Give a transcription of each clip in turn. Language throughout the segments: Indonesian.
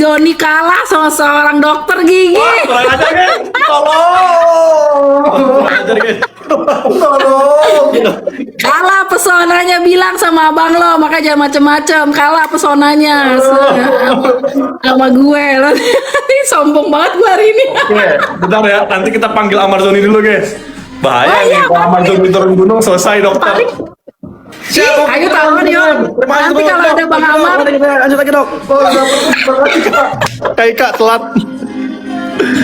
Zoni kalah sama seorang dokter gigi. Kurang ajar guys, tolong. Kurang ajar guys, tolong. Kalah pesonanya bilang sama abang lo, makanya jangan macem-macem. Kalah pesonanya sama gue. Ini sombong banget gue hari ini. Oke, bentar ya, nanti kita panggil Amazoni dulu guys. Bahaya nih, kalau Amazoni turun gunung selesai dokter. Siapa? Ayo tahan yuk. Nanti kalau ada Bang Amar. Lanjut lagi dok. Kayak kak telat.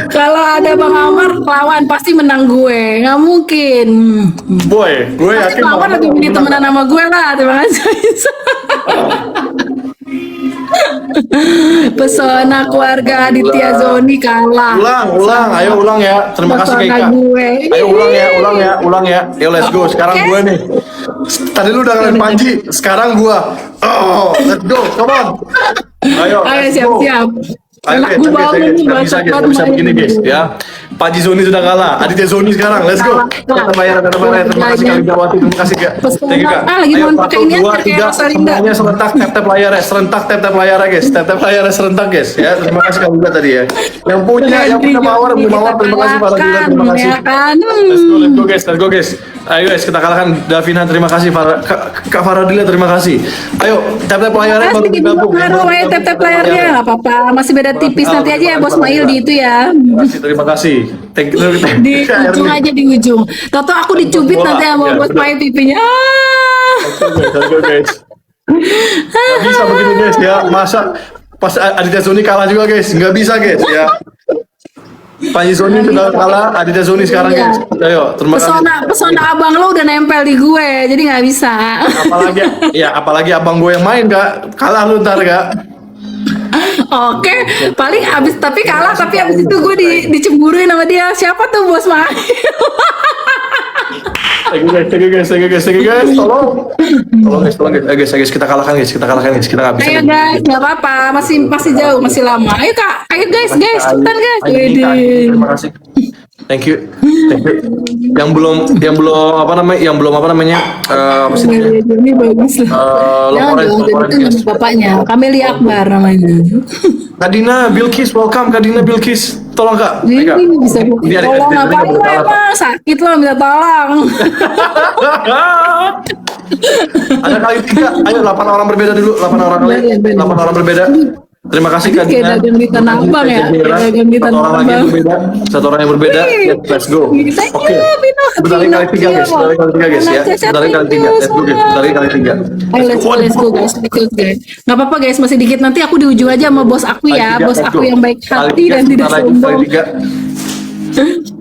Kalau ada Bang Amar lawan pasti menang gue. Nggak mungkin. Boy, gue Pasti yakin Bang Amar lebih milih temenan sama gue lah. Terima kasih. Pesona keluarga Aditya Zoni kalah. Ulang, ayo ulang ya. Terima kasih Pesona Kak. gue. Ayo ulang ya. Yo let's go. Sekarang gue nih. Tadi lu udah ngeliat Panji, sekarang gua. Oh, let's go. Come on. Ayo siap-siap. Anak gue bangun nih bisa begini guys ya. Panji Zoni sudah kalah. Aditya Zoni sekarang. Let's go. Kita bayar. Terima kasih Kak Widawati. Terima kasih Kak. Thank you Kak. Lagi mau pakai ini kayak Rosalinda. Semuanya serentak tap layarnya, tap layarnya guys. Tap layarnya serentak guys ya. Terima kasih Kak Widawati tadi ya. Yang punya power, terima kasih Pak Radila, terima kasih. Let's go guys. Ayo guys, kita kalahkan Davina, terima kasih. Kak Faradila, terima kasih. Ayo, tap layarnya baru digabung. Tap layarnya, nggak apa-apa. Masih beda tipis, nanti aja ya Bos Mail di itu ya. Terima kasih. Thank you. Di ujung aja di ujung. Toto aku dicubit nanti sama Bos Mail pipinya. Let's go guys. Nggak bisa begini guys ya. Masa pas Aditya Zoni kalah juga guys, nggak bisa guys ya. Panji Zoni sudah kalah, Aditya Zoni sekarang guys. Ayo, terima kasih. Pesona abang lo udah nempel di gue, jadi nggak bisa. Apalagi abang gue yang main Kak. Kalah lu ntar Kak. Oke, paling abis abis itu gue dicemburuin sama dia. Siapa tuh Bos Mail? Thank you guys. Tolong guys. Kita kalahkan guys. Kita nggak bisa. Ayo guys, nggak apa-apa. Masih jauh, masih lama. Ayo Kak, ayo guys, cepetan guys. Terima kasih. Thank you. Yang belum apa namanya? Apa sih? Ini bagus lah. Jangan itu nama bapaknya. Kamelia Akbar namanya. Kadina Bilkis, welcome Kadina Bilkis. Tolong Kak. Ini bisa tolong ngapain lo emang? Sakit lo minta tolong. Ada kali 3. Ayo 8 orang berbeda dulu. 8 orang berbeda. Terima kasih Kak Dina. Kayak dagang di Tanah Abang ya. Satu orang yang berbeda. Let's go. Oke. Bentar kali 3 guys. Ya. Bentar kali 3. Let's go guys. Bentar kali 3. Ayo let's go guys. Nggak apa-apa guys, masih dikit, nanti aku di ujung aja sama bos aku ya. Bos aku yang baik hati dan tidak sombong.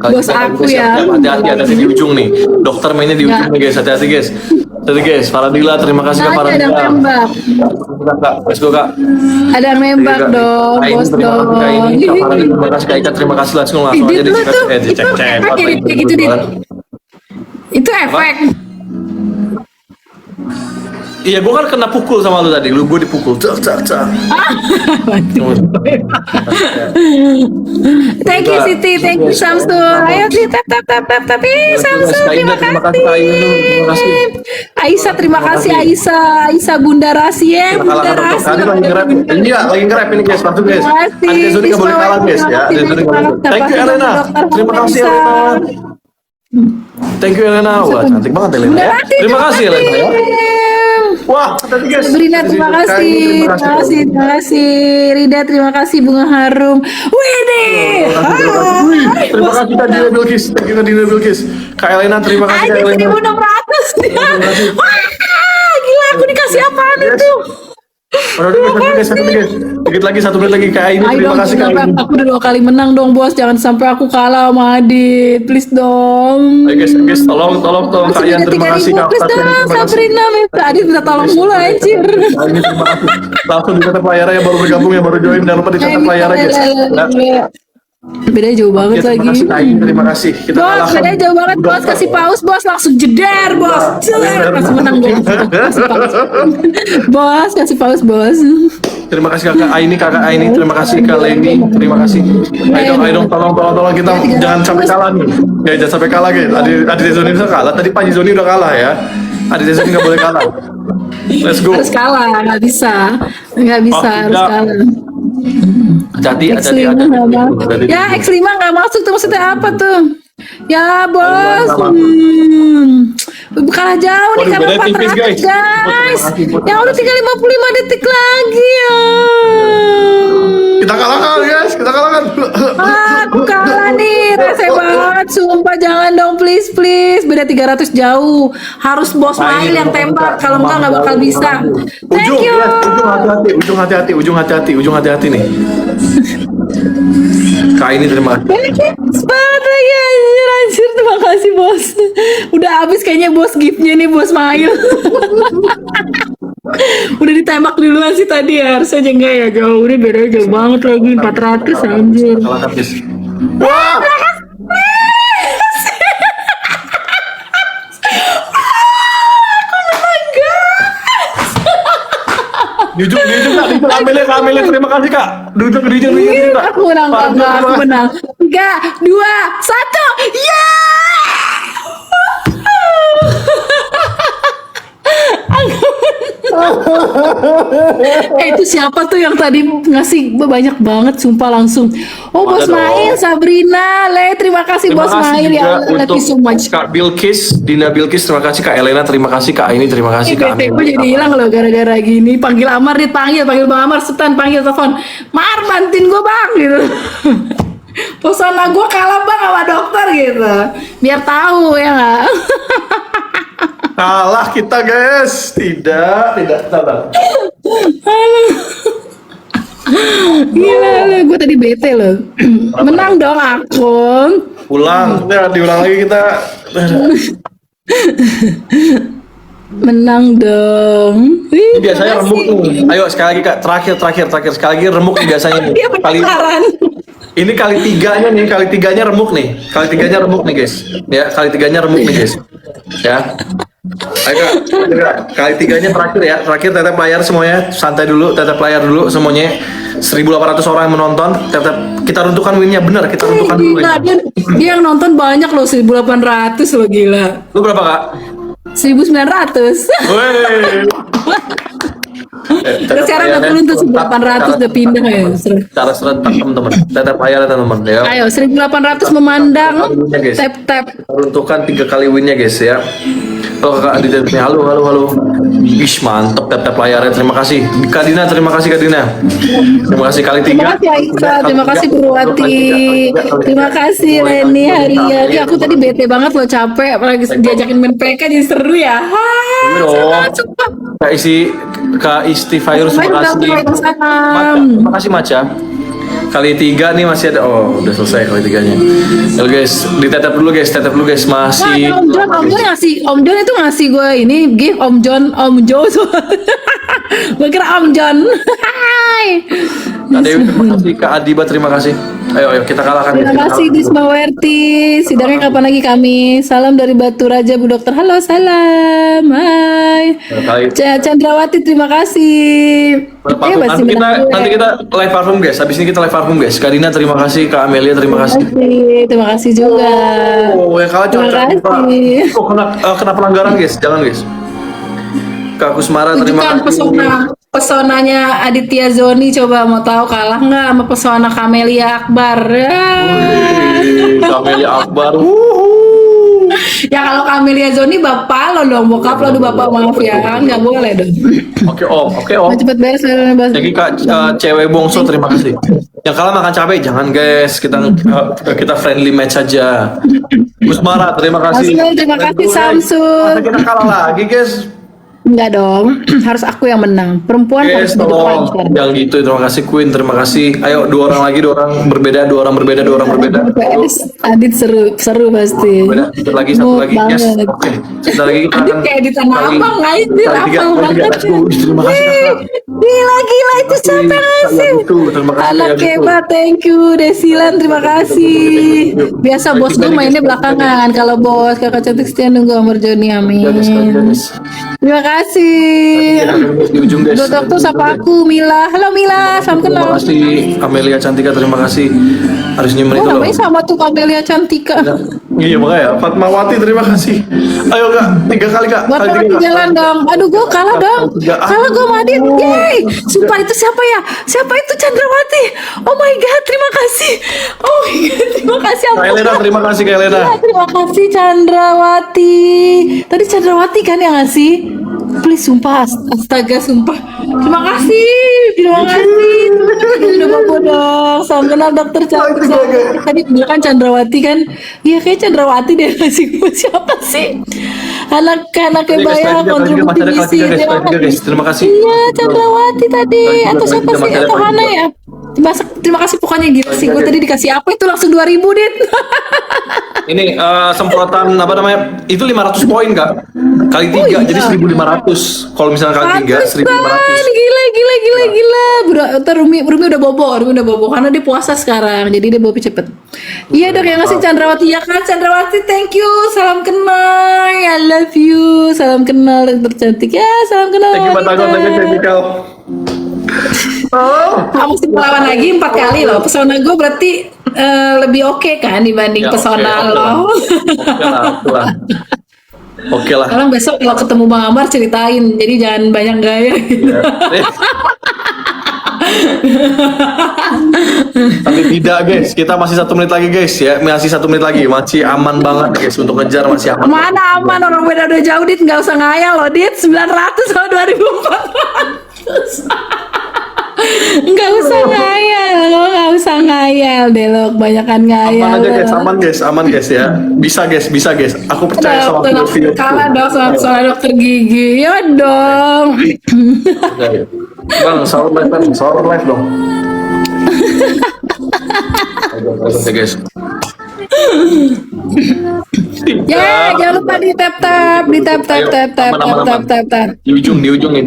Bos aku ya. Hati-hati ada di ujung nih. Dokter mainnya di ujung nih guys. Hati-hati guys. Tadi guys, Faradila, terima kasih Kak Faradila. Ada nembak. Let's go Kak. Ada nembak dong, bos dong. Terima kasih Kak Ika, terima kasih langsung aja dicek. Itu efek. Iya, gue kan kena pukul sama lu tadi. Gue dipukul. Cak. Thank you Siti, thank you Samsul. Ayo di tap. Samsul, terima kasih. Aisyah, terima kasih Aisyah Bunda Rasi ya. Bunda Rasi. Lagi nge-rap ini guys, langsung guys. Aditya Zoni nggak boleh kalah guys ya. Thank you Elena. Terima kasih Elena. Thank you Elena. Wah, cantik banget Elena ya. Terima kasih Elena ya. Wah, tadi guys. Sabrina, terima kasih. Rida, terima kasih. Bunga harum. Widih. Terima kasih Kak Dina Bilkis. Kak Elena, terima kasih Kak Elena. 1.600. Wah, gila, aku dikasih apaan itu? Dikit lagi, 1 menit lagi Kak Aini. Terima kasih Kak Aini. Aku udah 2 kali menang dong bos. Jangan sampai aku kalah sama Adit. Please dong. Ayo guys, tolong kalian. Terima kasih Kak. Please dong, Sabrina minta Adit minta tolong mulu anjir. Aini, terima kasih. Langsung dicatat layarnya yang baru bergabung, yang baru join. Jangan lupa dicatat layarnya guys. Beda jauh banget lagi. Terima kasih. Bos, beda jauh banget bos. Kasih paus bos, langsung jeder bos. Langsung menang bos. Bos, kasih paus bos. Terima kasih Kakak Aini, terima kasih Kak Leni, terima kasih. Ayo dong, tolong kita jangan sampai kalah nih. Ya jangan sampai kalah guys. Aditya Zoni udah kalah. Tadi Panji Zoni udah kalah ya. Aditya Zoni nggak boleh kalah. Let's go. Harus kalah, nggak bisa harus kalah. Hati-hati, hati-hati, X5 nggak hati-hati. masuk. Hati-hati. Ya X5 nggak masuk tuh, maksudnya apa tuh? Ya bos, kalah jauh nih, Waduh, karena beda tipis, 400 guys. guys. Terima kasih. Ya udah tinggal 55 detik lagi ya. Kita kalahkan guys, kita kalahkan. Aku kalah nih, rese banget, sumpah jangan dong please please. Beda 300 jauh, harus bos Mail yang tembak, kalau enggak nggak bakal bisa. Thank Ujung, you. yes, ujung hati-hati. Kak ini terima kasih. Sepat lagi anjir, terima kasih bos. Udah habis kayaknya bos giftnya nih bos Mail. Udah ditembak duluan sih tadi ya, harusnya aja enggak ya, jauh udah beda jauh banget lagi 400 anjir. Kalahkan guys. Wah, di ujung kak, Amelia, terima kasih kak. Di ujung kak. Aku menang, aku menang. 3, 2, 1, ya! Itu siapa tuh yang tadi ngasih banyak banget, sumpah langsung. Oh bos Ada dong. Mail, Sabrina, terima kasih Terima bos kasih Mail juga ya, thank you so much. Kak Bilkis, Dina Bilkis, terima kasih Kak Elena, terima kasih Kak Aini, terima kasih Kak Bete gue jadi hilang loh gara-gara gini. Panggil Amar, panggil Bang Amar, Setan, panggil telepon. Mar, bantuin gue bang gitu. Pesona gue kalah bang sama dokter gitu. Biar tahu ya nggak. Kalah kita guys. Tidak. Gila loh, gue tadi bete loh. Menang dong aku. Ulang, ya diulang lagi kita. Menang dong. Wih, Ini biasanya makasih. remuk nih. Ayo sekali lagi Kak, terakhir sekali lagi remuk nih biasanya nih. Dia Kali penasaran. ini kali tiganya remuk nih. Kali tiganya remuk nih guys. Ya, kali tiganya remuk nih guys. Ya. Ayo Kak, kali tiganya terakhir ya. Terakhir tetap layar semuanya. Santai dulu, tetap layar dulu semuanya. 1.800 orang yang menonton. Tetap kita rentukan winnya benar. Kita rentukan dulu Gila, winnya. dia yang nonton banyak loh, 1.800 loh, gila. Lu berapa Kak? 1.900. Woi. Terus sekarang udah turun tuh 1.800 udah pindah ya. Cara serentak teman-teman. Tetap layar teman-teman ya. Ayo 1.800 memandang, tap. Peruntukan 3 kali winnya guys ya. Halo Kak Adita, halo. Ish mantep tap layarnya, terima kasih. Kak Dina, terima kasih Kak Dina. Terima kasih kali 3. Terima kasih Aisyah, terima kasih Purwati, terima kasih Leni Haryadi. Aku tadi bete banget loh, capek, apalagi diajakin main PK jadi seru ya. Sumpah. Kak Isti Virus, terima kasih. Maca, terima kasih Maca. Kali 3 nih masih ada. Oh, udah selesai kali 3-nya. Halo guys, ditetap dulu guys, Wah, masih. ada Om John itu ngasih gue ini gift Om Jo. Gue kira Om John. Hai. Kak Dewi, terima kasih. Kak Adiba, terima kasih. Ayo kita kalahkan. Terima kasih Disma Werti. Sidangnya kapan lagi kami? Salam dari Batu Raja Bu Dokter. Halo, salam. Hai. Chandrawati, terima kasih. Nanti kita live parfum guys. Habis ini kita live parfum guys. Kak Dina, terima kasih. Kak Amelia, terima kasih. Terima kasih juga. Oh, yang kalah Terima kasih. Oh, kena pelanggaran guys. Jangan guys. Kak Kusmara, terima Tunjukkan kasih. pesonanya Aditya Zoni, coba mau tahu kalah nggak sama pesona Kamelia Akbar? Kamelia Akbar. Ya kalau Kamelia Zoni bapak lo dong, bokap lo, bapak maaf ya, nggak boleh dong. Oke om. Mau cepet beres. Jadi Kak cewek bongso, terima kasih. Yang kalah makan cabai, jangan guys. Kita friendly match saja. Kusmara, terima kasih. Terima kasih Samsul. Masa kita kalah lagi guys. Enggak dong, harus aku yang menang. Perempuan harus Guys, tolong berfighter. yang gitu. Terima kasih Queen, terima kasih. Ayo 2 orang lagi, 2 orang berbeda. PS Adit seru pasti. Satu lagi. Yes. Oke. Sebentar lagi kita Adit kayak di tanah abang anjir, hafal banget. Terima kasih Kak. Gila itu siapa ngasih? Terima kasih. Anak hebat, thank you Desilan, terima kasih. Biasa bos gue mainnya belakangan. Kalau bos kakak cantik setia nunggu Amar Joni, amin. Terima kasih. Di ujung guys. Dokter sapa aku Mila. Halo Mila, salam Terima kenal. kasih Amelia Cantika, terima kasih. Harus nyumin Oh, itu loh. namanya sama tuh Amelia Cantika. Iya makanya Fatmawati, terima kasih. Ayo kak, 3 kali kak. Buat Kali mati 3 kak. jalan dong. Aduh, gue kalah dong. Kalah gue sama Adit. Yeay. Sumpah itu siapa ya? Siapa itu Chandrawati? Oh my god, terima kasih. Oh my god, terima kasih. Kak Elena, terima kasih Kak Elena. Ya, terima kasih Chandrawati. Tadi Chandrawati kan yang ngasih. Please sumpah, astaga sumpah. Terima kasih. Terima kasih. Udah bobo dong. Salam kenal dokter cantik. Tadi bilang kan Chandrawati kan. Iya kayak Chandrawati deh ngasih gue siapa sih? Anak-anaknya bayar kontribusi misi. Terima kasih. Iya Chandrawati tadi. Atau siapa sih? Atau Hana ya? Terima kasih pokoknya gitu sih. Gue tadi dikasih apa itu langsung 2000 Dit. Ini semprotan apa namanya? Itu 500 poin kak. Kali 3 jadi 1500. Kalau misalnya kali 3 1500. Gila. Ntar Rumi udah bobo, karena dia puasa sekarang, jadi dia bobo cepet. Iya dok yang ngasih Chandrawati ya kan, Chandrawati thank you, salam kenal, I love you, salam kenal tercantik ya, salam kenal. Thank you Batagor, thank you Technical. Kamu mesti melawan lagi 4 kali loh. Pesona gue berarti lebih oke kan dibanding Ya, pesona oke lo. Oke lah. Sekarang besok kalau ketemu Bang Amar ceritain, jadi jangan banyak gaya gitu. Tapi tidak guys, kita masih 1 menit lagi guys ya, masih 1 menit lagi, masih aman banget guys untuk ngejar, masih aman. Mana aman, orang beda udah jauh Dit, nggak usah ngayal loh Dit, 900 sama 2400. Nggak usah ngayal, lo nggak usah ngayal deh lo, kebanyakan ngayal. Aman aja guys, aman guys ya. Bisa guys, aku percaya sama video. Kalah dong soal dokter gigi, ya dong. Bang, sahur live dong. Oke guys. Ya, jangan lupa di tap. Di ujung nih.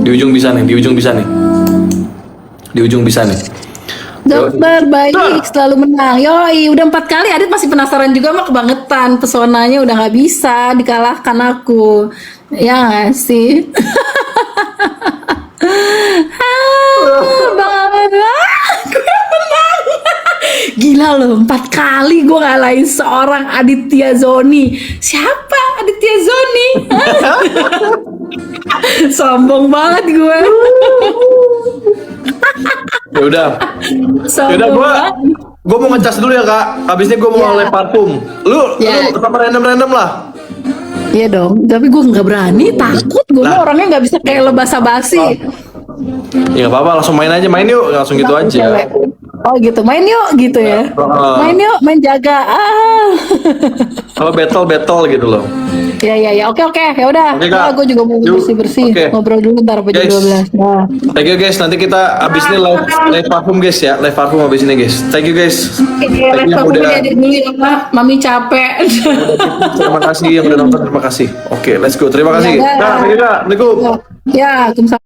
Di ujung bisa nih. Dokter baik selalu menang. Yoi, udah 4 kali. Adit masih penasaran juga mah, kebangetan. Pesonanya udah nggak bisa dikalahkan aku. Ya nggak sih? Bang Ahmad, gue menang. Gila loh, 4 kali gue ngalahin seorang Aditya Zoni. Siapa Aditya Zoni? Sombong banget gue. Ya udah gue mau ngecas dulu ya kak. Habisnya gue mau oleh parfum. Lu sama random lah. Iya dong, tapi gue nggak berani, takut gue orangnya nggak bisa kayak lo basa-basi. Ya nggak apa-apa, langsung main yuk, langsung gitu aja. Oh gitu, main yuk gitu ya. Main yuk, main jaga. Kalau battle gitu loh. Ya, oke, ya udah. Gue juga mau bersih. Ngobrol dulu ntar sampai jam 12. Nah. Thank you guys, nanti kita abis ini live parfum guys ya, live parfum abis ini guys. Thank you guys. Live parfum edit dulu ya, Mami capek. Terima kasih yang udah nonton, terima kasih. Oke, let's go. Terima kasih. Assalamualaikum. Ya, Waalaikumsalam.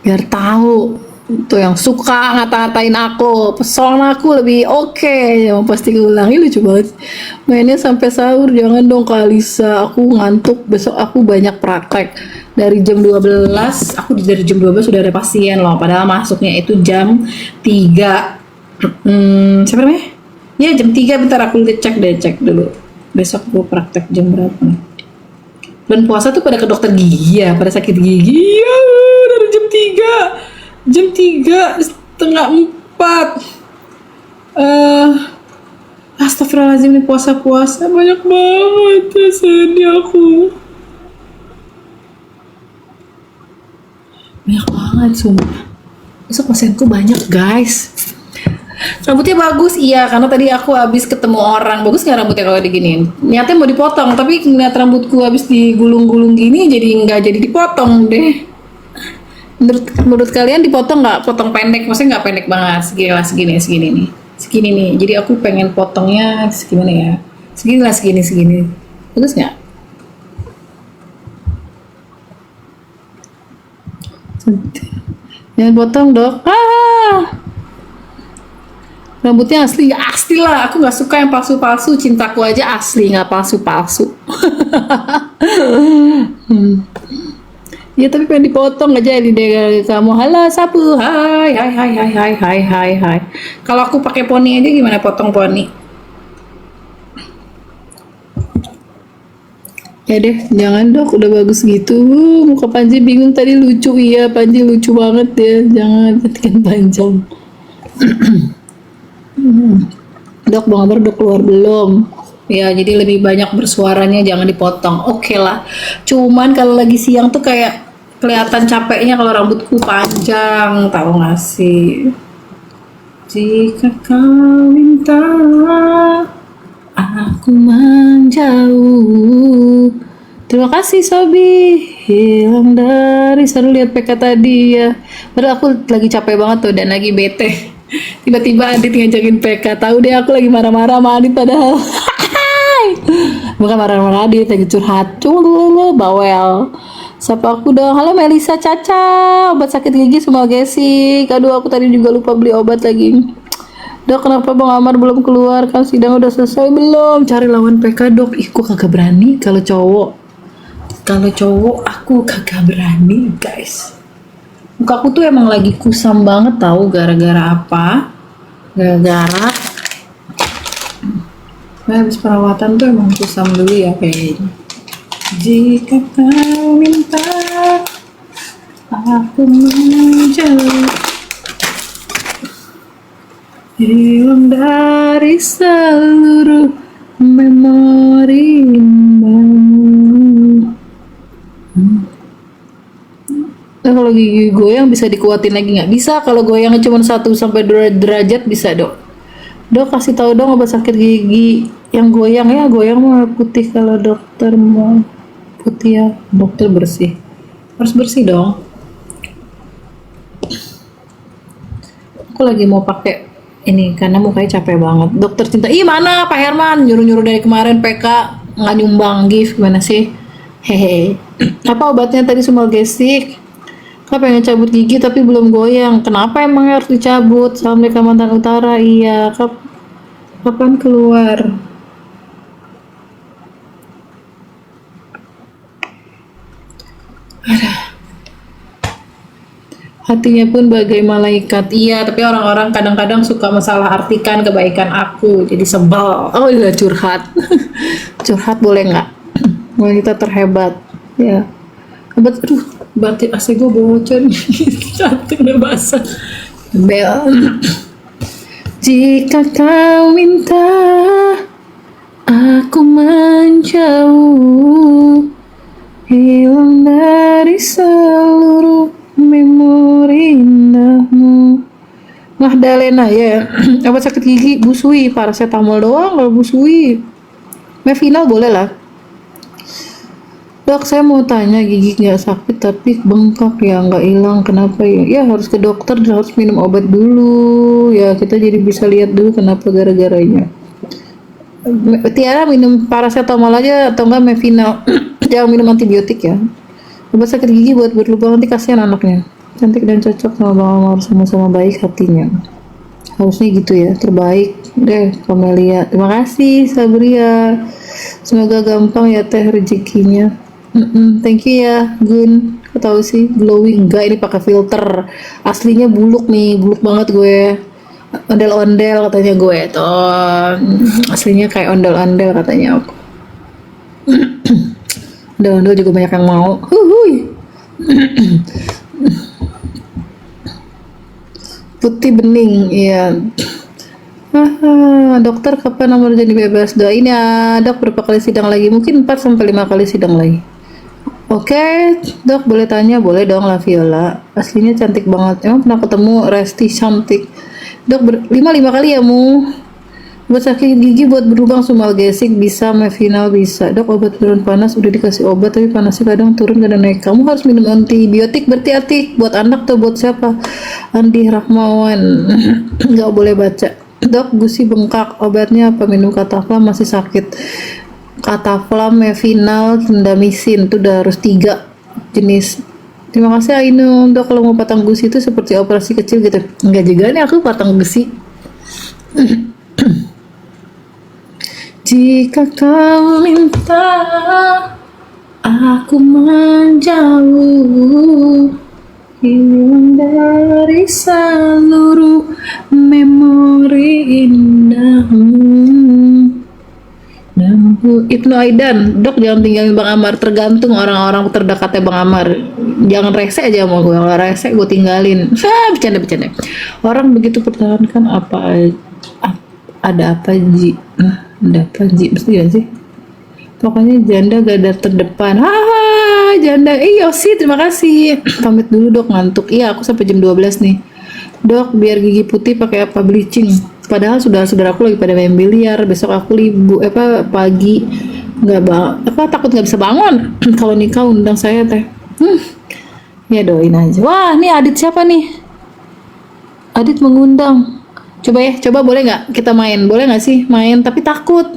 Biar tahu tuh yang suka ngata-ngatain aku, pesona aku lebih oke. Ya pasti gue ulang, ini lucu banget. Mainnya sampai sahur, jangan dong Kak Alisa, aku ngantuk, besok aku banyak praktek. Dari jam 12, aku dari jam 12 sudah ada pasien loh, padahal masuknya itu jam 3. Siapa namanya? Ya jam 3, bentar aku cek dulu. Besok gue praktek jam berapa nih? Dan puasa tuh pada ke dokter gigi ya, pada sakit gigi. Iya, dari jam 3. Jam 3:30, 4. Astagfirullahaladzim, nih puasa-puasa banyak banget. Sedih aku. Banyak banget, sumpah. Besok pasienku banyak, guys. Rambutnya bagus, iya, karena tadi aku habis ketemu orang. Bagus nggak rambutnya kalau diginiin? Niatnya mau dipotong, tapi ngeliat rambutku habis digulung-gulung gini, jadi nggak jadi dipotong deh. Menurut kalian dipotong nggak? Potong pendek, maksudnya nggak pendek banget, segini nih. Segini nih, jadi aku pengen potongnya segimana ya? Segini. Bagus nggak? Jangan potong dok. Rambutnya asli, ya asli lah. Aku nggak suka yang palsu-palsu. Cintaku aja asli, nggak palsu-palsu. Ya tapi pengen dipotong aja di deh kamu. Halo sapu, hai hai hai hai hai hai hai hai. Kalau aku pakai poni aja gimana potong poni? Ya deh, jangan dok, udah bagus gitu. Muka Panji bingung tadi lucu, iya Panji lucu banget ya. Jangan petikan panjang. Dok, Bang Amar udah keluar belum? Ya, jadi lebih banyak bersuaranya, jangan dipotong. Oke lah. Cuman kalau lagi siang tuh kayak kelihatan capeknya kalau rambutku panjang, tahu gak sih? Jika kau minta aku menjauh. Terima kasih Sobi. Hilang dari seru lihat PK tadi ya. Padahal aku lagi capek banget tuh dan lagi bete. Tiba-tiba Adit ngajakin PK. Tahu deh aku lagi marah-marah sama Adit padahal. Bukan marah-marah Adit, lagi curhat. Bawel. Sapa aku dong. Halo Melisa Caca. Obat sakit gigi semua gesik. Aduh aku tadi juga lupa beli obat lagi. Dok, kenapa Bang Amar belum keluar? Kan sidang udah selesai belum? Cari lawan PK, Dok. Ih, kok kagak berani kalau cowok. Kalau cowok aku kagak berani, guys. Mukaku tuh emang lagi kusam banget tahu gara-gara apa? Gara-gara habis perawatan tuh emang kusam dulu ya kayaknya. Jika kau minta aku menjauh, hilang dari seluruh memori indah. Nah, kalau gigi goyang bisa dikuatin lagi nggak? Bisa, kalau goyangnya cuma 1 sampai 2 derajat bisa dok. Dok kasih tahu dong obat sakit gigi yang goyang ya, goyang mau putih kalau dokter mau putih ya, dokter bersih. Harus bersih dong. Aku lagi mau pakai ini karena mukanya capek banget. Dokter cinta, ih mana Pak Herman nyuruh-nyuruh dari kemarin PK nggak nyumbang gift gimana sih? Hehe. Apa obatnya tadi Sumalgesik? Kak pengen cabut gigi tapi belum goyang. Kenapa emang harus dicabut? Assalamualaikum Kalimantan Utara. Iya, kapan keluar? Hatinya pun bagai malaikat. Iya, tapi orang-orang kadang-kadang suka masalah artikan kebaikan aku. Jadi sebel. Oh iya curhat. Curhat boleh nggak? Wanita terhebat. Ya. Hebat. Aduh, batik AC gue bocor. Cantik udah basah. Bel. Jika kau minta aku menjauh, hilang dari seluruh memori indahmu. Mahdalena ya. Obat sakit gigi busui, paracetamol doang kalau busui. Mevinal boleh lah. Dok, saya mau tanya gigi nggak sakit tapi bengkak ya, nggak hilang, kenapa ya? Ya harus ke dokter dan harus minum obat dulu ya, kita jadi bisa lihat dulu kenapa gara-garanya. Tiara minum paracetamol aja atau enggak Mevinal. Jangan minum antibiotik ya. Obat sakit gigi buat berlubang, nanti kasihan anaknya. Cantik dan cocok sama Bang Amar, sama-sama baik hatinya. Harusnya gitu ya, terbaik deh Kamelia. Terima kasih Sabria. Semoga gampang ya teh rezekinya. Thank you ya Gun. Kau tahu sih glowing, enggak ini pakai filter. Aslinya buluk nih, buluk banget gue. Ondel-ondel katanya gue tuh. Aslinya kayak ondel-ondel katanya aku. Ondel-ondel juga banyak yang mau. Huhuy. Putih bening, iya. Dokter kapan nomor jadi bebas? Doain ya dok, berapa kali sidang lagi? Mungkin 4-5 kali sidang lagi. Oke, dok boleh tanya? Boleh dong lah Viola. Aslinya cantik banget. Emang pernah ketemu Resti cantik? Dok 5 kali ya mu. Obat sakit gigi buat berlubang Sumalgesik bisa, Mevinal bisa. Dok obat turun panas udah dikasih obat tapi panasnya kadang turun kadang naik. Kamu harus minum antibiotik berarti Atik. Buat anak tuh buat siapa? Andi Rahmawan. Nggak boleh baca. Dok gusi bengkak obatnya apa? Minum Kataflam masih sakit. Kataflam, Mevinal, Clindamycin itu udah harus 3 jenis. Terima kasih Ainun. Dok kalau mau patang gusi itu seperti operasi kecil gitu? Enggak juga nih aku patang gusi. Jika kau minta aku menjauh, hilang dari seluruh memori indahmu. Ibnu Aidan, dok jangan tinggalin Bang Amar. Tergantung orang-orang terdekatnya Bang Amar. Jangan rese aja sama gue. Kalau rese gue tinggalin. Bercanda. Orang begitu pertahankan ada apa Ji? Ada apa Ji? Mesti gak sih? Pokoknya janda garda terdepan. Janda. Yosi, terima kasih. Pamit dulu dok, ngantuk. Iya, aku sampai jam 12 nih. Dok, biar gigi putih pakai apa? Bleaching. Padahal saudara-saudaraku lagi pada main biliar. Besok aku pagi takut nggak bisa bangun. Kalau nikah undang saya teh. Ya doain aja. Wah, ini Adit siapa nih? Adit mengundang. Coba boleh nggak kita main? Boleh nggak sih main? Tapi takut.